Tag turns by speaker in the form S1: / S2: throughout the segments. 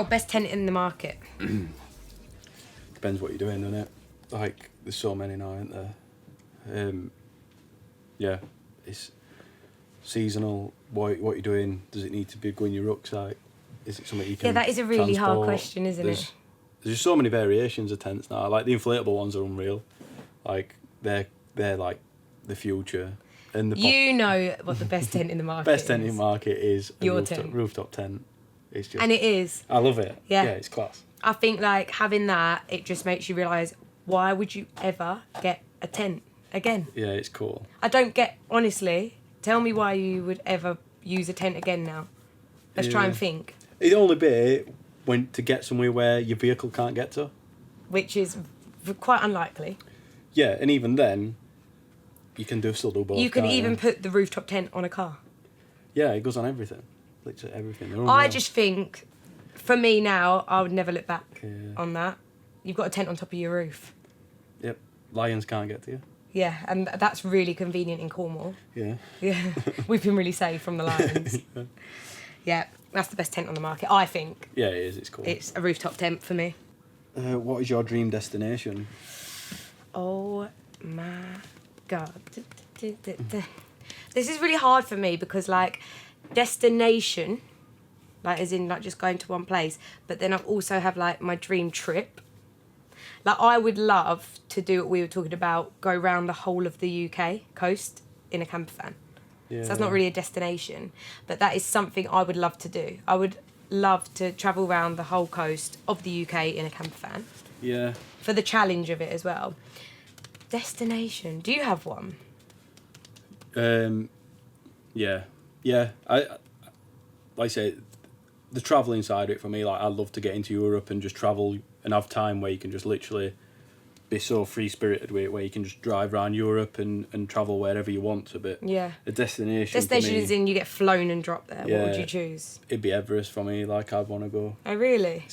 S1: Oh, best tent in the market.
S2: Depends what you're doing, doesn't it? Like, there's so many now, aren't there? Yeah, it's seasonal. What you're doing? Does it need to be going your rucksack? Is it something you can?
S1: Yeah, that is a really hard
S2: transport?
S1: question, isn't it?
S2: There's just so many variations of tents now. Like the inflatable ones are unreal. Like they're like the future. And
S1: You know what the best tent in the market
S2: best tent
S1: is.
S2: in the market is a
S1: Your
S2: rooftop tent. It's just,
S1: And it is.
S2: I love it.
S1: Yeah.
S2: Yeah, it's class.
S1: I think, like, having that, it just makes you realise, why would you ever get a tent again?
S2: Yeah, it's cool.
S1: I don't get, honestly, tell me why you would ever use a tent again now. Let's try and think.
S2: It'd only be when to get somewhere where your vehicle can't get to.
S1: Which is quite unlikely.
S2: Yeah, and even then, you can still do both.
S1: You can
S2: can't
S1: even put the rooftop tent on a car.
S2: Yeah, it goes on everything. Literally everything.
S1: I just think, for me now, I would never look back
S2: Yeah.
S1: on that. You've got a tent on top of your roof.
S2: Yep. Lions can't get to you.
S1: Yeah, and that's really convenient in Cornwall.
S2: Yeah.
S1: Yeah, we've been really safe from the lions. Yeah, that's the best tent on the market, I think.
S2: Yeah, it is. It's cool.
S1: It's a rooftop tent for me.
S2: What is your dream destination?
S1: Oh my God. This is really hard for me because, like, destination, like, as in, like, just going to one place, but then I also have, like, my dream trip. Like, I would love to do what we were talking about, go around the whole of the UK coast in a camper van.
S2: Yeah.
S1: So that's not really a destination, but that is something I would love to do. I would love to travel around the whole coast of the UK in a camper van.
S2: Yeah.
S1: For the challenge of it as well. Destination. Do you have one?
S2: Yeah. I like I say, the travelling side of it for me, like, I'd love to get into Europe and just travel and have time where you can just literally be so free-spirited with it, where you can just drive around Europe and travel wherever you want to. But
S1: Yeah.
S2: a destination
S1: Destination
S2: for me,
S1: is in you get flown and dropped there.
S2: Yeah.
S1: What would you choose?
S2: it'd be Everest for me. Like, I'd want to go.
S1: Oh, really?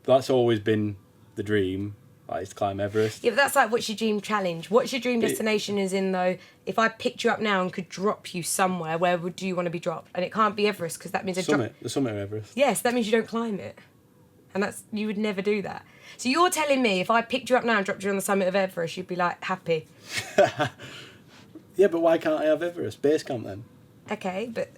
S2: That's always been the dream. Like, is to climb Everest.
S1: Yeah, but that's like, what's your dream challenge? What's your dream destination is in, though? If I picked you up now and could drop you somewhere, where would you want to be dropped? And it can't be Everest, because that means
S2: The summit of Everest.
S1: Yes, that means you don't climb it. And you would never do that. So you're telling me if I picked you up now and dropped you on the summit of Everest, you'd be, like, happy?
S2: Yeah, but why can't I have Everest? Base camp then?
S1: Okay, but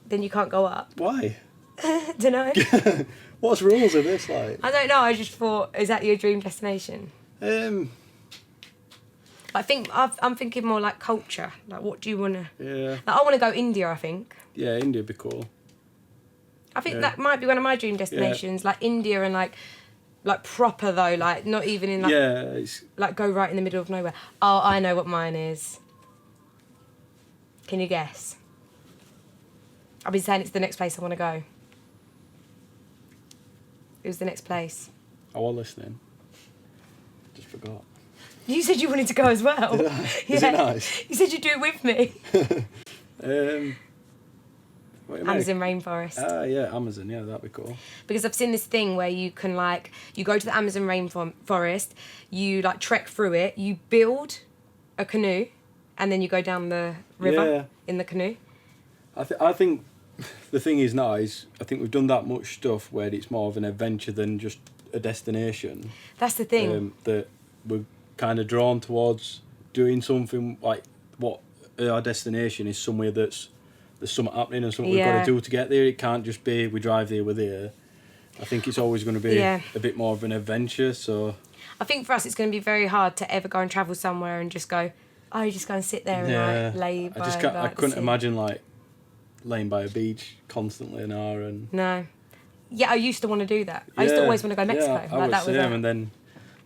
S1: then you can't go up.
S2: Why?
S1: Don't know.
S2: What's rules of this, like?
S1: I don't know, I just thought, is that your dream destination? I think I'm thinking more like culture. Like, what do you want to...
S2: Yeah.
S1: Like, I want to go India, I think.
S2: Yeah, India'd be cool.
S1: I think
S2: Yeah.
S1: that might be one of my dream destinations. Like, India and, like proper, though. Like, not even in, like...
S2: Yeah, it's...
S1: Like, go right in the middle of nowhere. Oh, I know what mine is. Can you guess? I've been saying it's the next place I want to go. It was the next place.
S2: I was listening. Just forgot.
S1: You said you wanted to go as well.
S2: Did I? Is it nice?
S1: You said you'd do it with me.
S2: What do you
S1: Amazon rainforest.
S2: Yeah, Amazon. Yeah, that'd be cool.
S1: Because I've seen this thing where you can, like, you go to the Amazon rainforest, you, like, trek through it, you build a canoe, and then you go down the river in the canoe.
S2: I think the thing is now is I think we've done that much stuff where it's more of an adventure than just a destination.
S1: That's the thing.
S2: That we're kind of drawn towards doing something like what our destination is somewhere there's something happening and something we've got to do to get there. It can't just be we drive there, we're there. I think it's always going to be a bit more of an adventure. So
S1: I think for us it's going to be very hard to ever go and travel somewhere and just go, oh, you just go and sit there and like lay by.
S2: I couldn't imagine like laying by a beach constantly an hour and.
S1: No. Yeah, I used to want to do that. I used to always want to go to Mexico.
S2: Yeah, I was the same. And then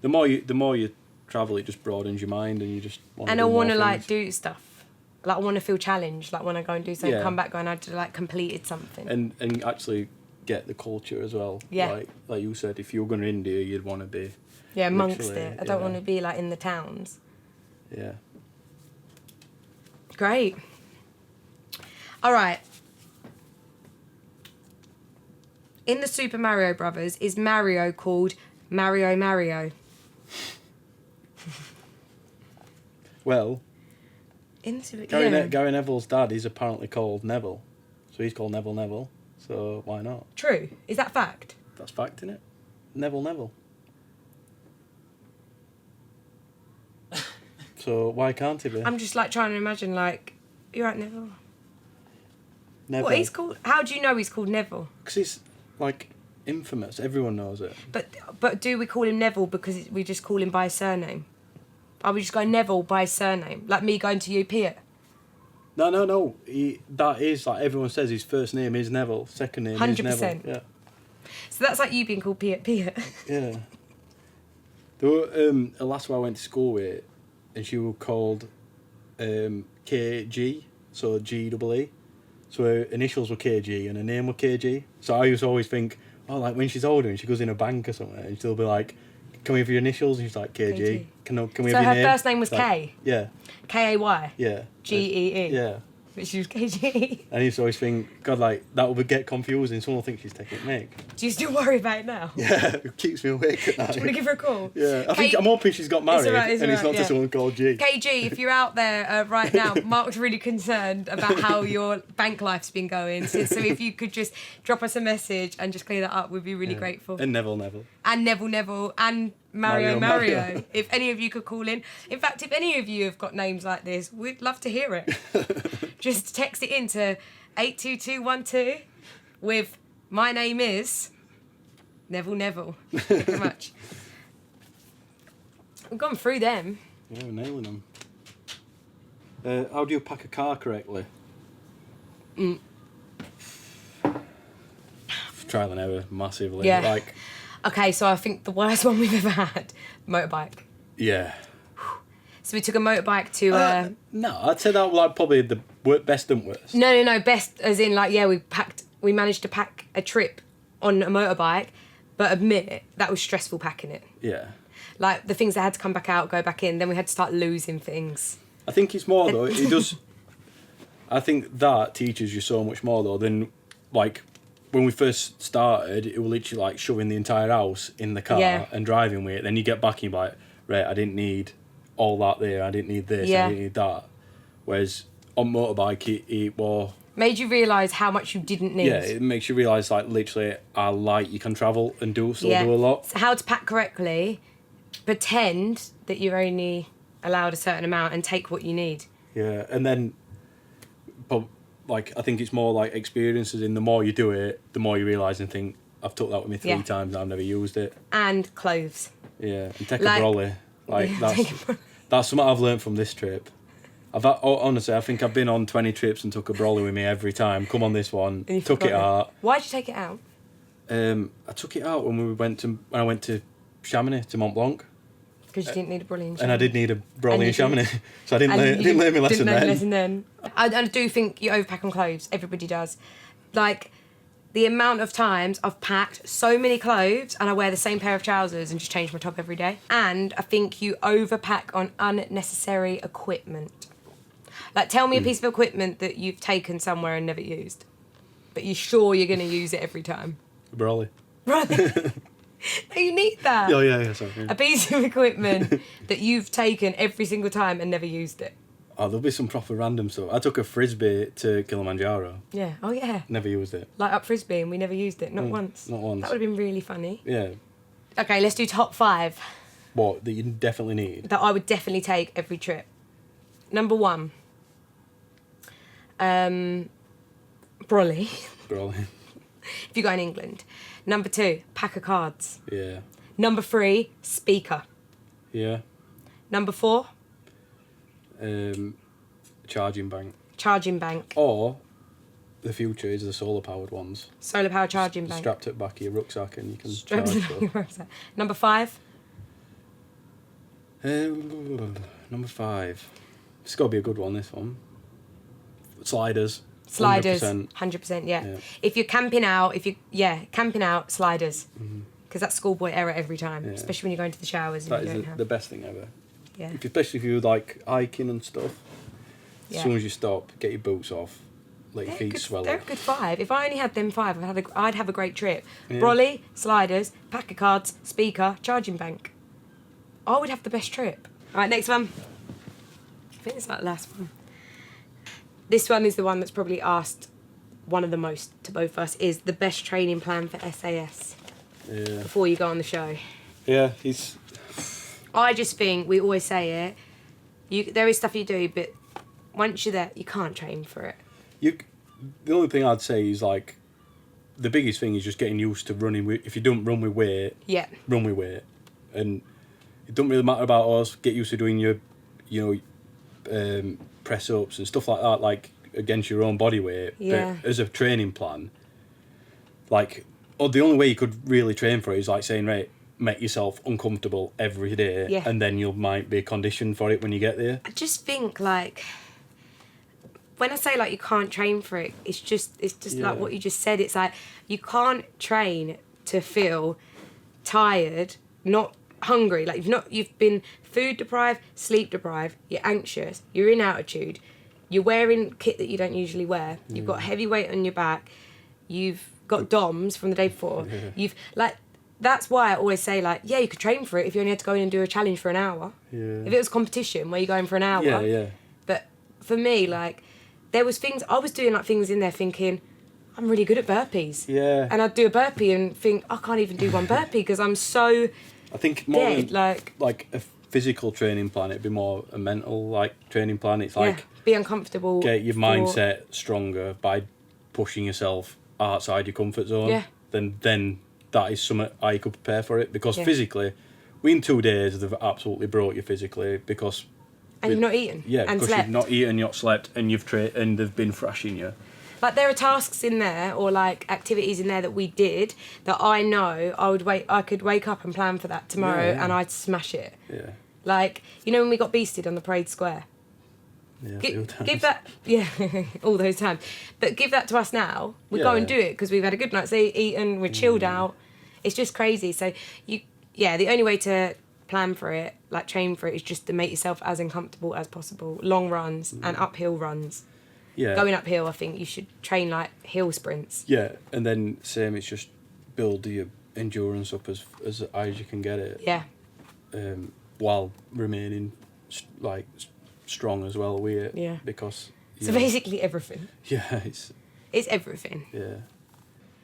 S2: the more you travel, it just broadens your mind and you just want to.
S1: And I want to like do stuff. Like, I want to feel challenged. Like, when I go and do something, come back going, I'd like completed something.
S2: And actually get the culture as well.
S1: Yeah.
S2: Like you said, if you were going to India, you'd want to be.
S1: Yeah, amongst it. I don't want to be like in the towns.
S2: Yeah.
S1: Great. All right. In the Super Mario Brothers, is Mario called Mario?
S2: Well, Gary
S1: yeah.
S2: Neville's dad is apparently called Neville. So he's called Neville. So why not?
S1: True. Is that fact?
S2: That's fact, innit? Neville. So why can't he be?
S1: I'm just like trying to imagine like, you're right, Neville.
S2: Neville.
S1: What he's called? How do you know he's called Neville?
S2: Because he's like infamous. Everyone knows it.
S1: But do we call him Neville because we just call him by his surname? Are we just going Neville by his surname? Like me going to you, Peter?
S2: No. That is like everyone says. His first name is Neville. Second name
S1: 100%.
S2: is Neville. Yeah.
S1: So that's like you being called Peter.
S2: Yeah. There were a lass who I went to school with, and she was called KG, so GEE. So her initials were KG and her name was KG. So I used to always think, oh, like when she's older and she goes in a bank or something, and she'll be like, can we have your initials? And she's like, KG. Can we have your name?
S1: So her first name was
S2: like,
S1: K?
S2: Yeah.
S1: K-A-Y?
S2: Yeah.
S1: G-E-E?
S2: Yeah.
S1: But she was KG.
S2: And I used to always think, God, like, that would get confusing. Someone will think she's taking a mick.
S1: Do you still worry about it now?
S2: Yeah, it keeps me awake at night.
S1: Do you want to give her a call?
S2: Yeah, I'm hoping she's got married
S1: it's
S2: it's not
S1: yeah.
S2: to someone called G.
S1: KG, if you're out there right now, Mark's really concerned about how your bank life's been going. So if you could just drop us a message and just clear that up, we'd be really grateful.
S2: And Neville.
S1: And Neville and Mario. If any of you could call in. In fact, if any of you have got names like this, we'd love to hear it. Just text it in to 82212 with my name is Neville. Thank you very much. We've gone through them.
S2: Yeah, we're nailing them. How do you pack a car correctly? Trial and error, massively.
S1: Yeah.
S2: Like,
S1: Okay, so I think the worst one we've ever had, motorbike.
S2: yeah.
S1: So we took a motorbike to...
S2: No, I'd say that was like probably the best and worst.
S1: No, best as in like, yeah, we managed to pack a trip on a motorbike, but admit that was stressful packing it.
S2: Yeah.
S1: Like the things that had to come back out, go back in, then we had to start losing things.
S2: I think it's more though, it does... I think that teaches you so much more though than like... When we first started, it was literally like shoving the entire house in the car and driving with it. Then you get back and you're like, right, I didn't need all that there. I didn't need this. I didn't need that. Whereas on motorbike, it was...
S1: Made you realise how much you didn't need.
S2: Yeah, it makes you realise like literally how light you can travel and do do a lot.
S1: So how to pack correctly, pretend that you're only allowed a certain amount and take what you need.
S2: Yeah, and then... Like, I think it's more like experiences in the more you do it, the more you realise and think, I've took that with me 3 times and I've never used it.
S1: And clothes.
S2: Yeah, and take a brolly. Like, that's something I've learnt from this trip. Honestly, I think I've been on 20 trips and took a brolly with me every time. Come on this one, took it out.
S1: Why'd you take it out?
S2: I took it out when I went to Chamonix, to Mont Blanc.
S1: Because you didn't need a brolly in Chamonix.
S2: And I did need a brolly in Chamonix. So I didn't learn my lesson then.
S1: I do think you overpack on clothes. Everybody does. Like, the amount of times I've packed so many clothes and I wear the same pair of trousers and just change my top every day. And I think you overpack on unnecessary equipment. Like, tell me a piece of equipment that you've taken somewhere and never used, but you're sure you're going to use it every time.
S2: A brolly.
S1: Right. No, you need that.
S2: Oh, yeah, sorry.
S1: A piece of equipment that you've taken every single time and never used it.
S2: Oh, there'll be some proper random stuff. I took a frisbee to Kilimanjaro.
S1: Yeah. Oh, yeah.
S2: Never used it.
S1: Light up frisbee and we never used it. Not once.
S2: Not once.
S1: That would have been really funny.
S2: Yeah.
S1: Okay, let's do top 5.
S2: What, that you definitely need?
S1: That I would definitely take every trip. Number 1. Brolly.
S2: Brolly.
S1: If you go in England. Number 2, pack of cards.
S2: Yeah.
S1: Number 3, speaker.
S2: Yeah.
S1: Number 4,
S2: charging bank.
S1: charging bank.
S2: Or the future is the solar powered ones.
S1: Solar power charging bank.
S2: Strapped at the back of your rucksack and you can
S1: Strapped
S2: charge
S1: to the back of your rucksack. Number 5.
S2: Number 5. It's got to be a good one, this one. Sliders.
S1: Sliders.
S2: 100%.
S1: 100%, yeah. If you're camping out, camping out, sliders. Because that's schoolboy error every time, especially when you're going to the showers and
S2: That
S1: you don't
S2: is
S1: have...
S2: the best thing ever.
S1: Yeah.
S2: Especially if you like hiking and stuff.
S1: Yeah.
S2: As soon as you stop, get your boots off, let your feet swell
S1: They're a
S2: up.
S1: good 5. If I only had them 5, I'd have a great trip.
S2: Yeah.
S1: Brolly, sliders, pack of cards, speaker, charging bank. I would have the best trip. All right, next one. I think it's like the last one. This one is the one that's probably asked one of the most to both of us, is the best training plan for SAS.
S2: Yeah.
S1: before you go on the show.
S2: Yeah, he's...
S1: I just think, we always say it, there is stuff you do, but once you're there, you can't train for it.
S2: The only thing I'd say is, like, the biggest thing is just getting used to running with... If you don't run with weight, run with weight. And it doesn't really matter about us. Get used to doing your, press-ups and stuff like that, like, against your own body weight.
S1: Yeah.
S2: But as a training plan, like, the only way you could really train for it is, like, saying, right, make yourself uncomfortable every day, and then you might be conditioned for it when you get there.
S1: I just think, like, when I say, like, you can't train for it, it's just like what you just said. It's like, you can't train to feel tired, not hungry. Like, you've been food deprived, sleep deprived, you're anxious, you're in altitude, you're wearing kit that you don't usually wear, you've got heavy weight on your back, you've got DOMs from the day before, you've, like, that's why I always say, like, yeah, you could train for it if you only had to go in and do a challenge for an hour.
S2: Yeah.
S1: If it was competition where you're going for an hour.
S2: Yeah.
S1: But for me, like, there was things, I was doing, like, things in there thinking, I'm really good at burpees.
S2: Yeah.
S1: And I'd do a burpee and think, I can't even do one burpee because I'm so
S2: I think more
S1: dead.
S2: than, like a physical training plan, it'd be more a mental, like, training plan. It's like...
S1: be uncomfortable.
S2: Get your mindset stronger by pushing yourself outside your comfort zone.
S1: Yeah.
S2: Then that is something I could prepare for it, because physically, within 2 days they've absolutely brought you physically, because...
S1: And you've not eaten.
S2: Yeah,
S1: and
S2: because
S1: slept.
S2: you've not eaten, you've not slept, and and they've been thrashing you.
S1: Like, there are tasks in there, or, like, activities in there that we did that I know I could wake up and plan for that tomorrow and I'd smash it.
S2: Yeah.
S1: Like, you know when we got beasted on the parade square?
S2: Yeah,
S1: Give that, all those times. But give that to us now. We go and do it because we've had a good night's eaten, we're chilled out. It's just crazy. So, the only way to plan for it, like train for it, is just to make yourself as uncomfortable as possible. Long runs and uphill runs.
S2: Yeah.
S1: Going uphill, I think you should train like hill sprints.
S2: Yeah, and then same, it's just build your endurance up as high as you can get it.
S1: Yeah.
S2: While remaining, like, strong as well with it.
S1: Yeah.
S2: Because...
S1: So basically everything.
S2: Yeah, it's
S1: everything.
S2: Yeah.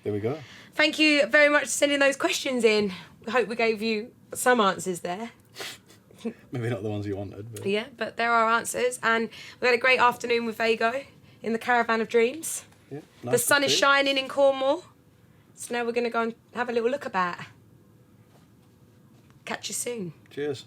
S2: There we go.
S1: Thank you very much for sending those questions in. I hope we gave you some answers there.
S2: Maybe not the ones you wanted, but...
S1: Yeah, but there are answers. And we had a great afternoon with Veygo in the Caravan of Dreams.
S2: Yeah,
S1: The sun is shining in Cornwall. So now we're going to go and have a little look about. Catch you soon.
S2: Cheers.